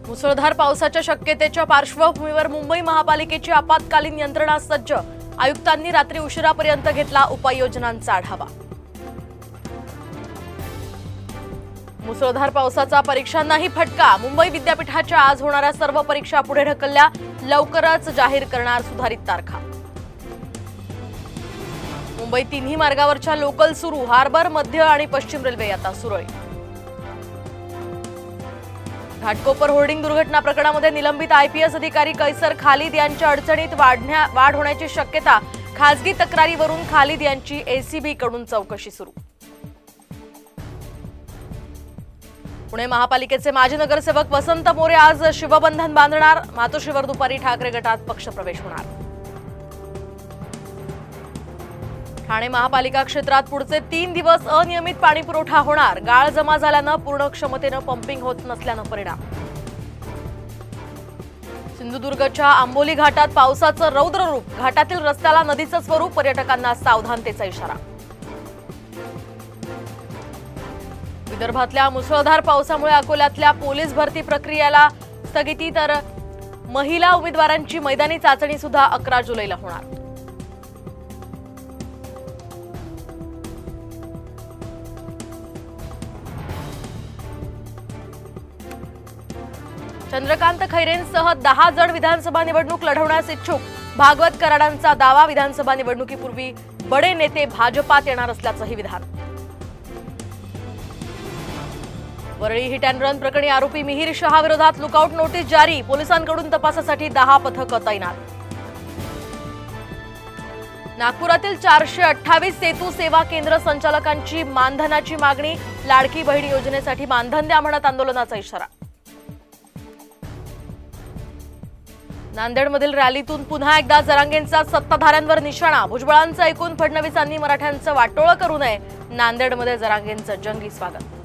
मुसळधार पावसाच्या शक्यतेच्या पार्श्वभूमीवर मुंबई महापालिकेची आपत्कालीन यंत्रणा सज्ज। आयुक्तांनी रात्री उशिरापर्यंत घेतला उपाययोजनांचा आढावा। मुसळधार पावसाचा परीक्षांनाही फटका। मुंबई विद्यापीठाच्या आज होणाऱ्या सर्व परीक्षा पुढे ढकलल्या। लवकरच जाहीर करणार सुधारित तारखा। मुंबई तिन्ही मार्गावरच्या लोकल सुरू। हार्बर, मध्य आणि पश्चिम रेल्वे आता सुरळीत। घाटकोपर होर्डिंग दुर्घटना प्रकरणामध्ये निलंबित आयपीएस अधिकारी कैसर खालिद यांच्या अडचणीत वाढ होण्याची शक्यता। खासगी तक्रारीवरून खालिद यांची एसीबी कडून चौकशी सुरू। पुणे महापालिकेचे माजी नगरसेवक वसंत मोरे आज शिवबंधन बांधणार। मातोश्रीवर दुपारी ठाकरे गटात पक्षप्रवेश होणार। ठाणे महापालिका क्षेत्रात पुढचे 3 दिवस अनियमित पाणीपुरवठा होणार। गाळ जमा झाल्यानं पूर्ण क्षमतेनं पंपिंग होत नसल्यानं परिणाम। सिंधुदुर्गच्या आंबोली घाटात पावसाचं रौद्र रूप। घाटातील रस्त्याला नदीचं स्वरूप। पर्यटकांना सावधानतेचा इशारा। विदर्भातल्या मुसळधार पावसामुळे अकोल्यातल्या पोलीस भरती प्रक्रियेला स्थगिती, तर महिला उमेदवारांची मैदानी चाचणी सुद्धा 11 जुलैला होणार। चंद्रकांत खैरेंसह 10 जण विधानसभा निवडणूक लढवण्यास इच्छुक। भागवत कराडांचा दावा। विधानसभा निवडणुकीपूर्वी बडे नेते भाजपात येणार असल्याचंही विधान। वरळी हिट अँड रन प्रकरणी आरोपी मिहिर शहा विरोधात लुकआउट नोटीस जारी। पोलिसांकडून तपासासाठी 10 पथकं तैनात। नागपुरातील 428 सेतू सेवा केंद्र संचालकांची मानधनाची मागणी। लाडकी बहीण योजनेसाठी मानधन द्या म्हणत आंदोलनाचा इशारा। नांदेडमधील रॅलीतून पुन्हा एकदा जरांगेंचा सत्ताधाऱ्यांवर निशाणा। भुजबळांचं ऐकून फडणवीसांनी मराठ्यांचं वाटोळं करू नये। नांदेडमध्ये जरांगेंचं जंगी स्वागत।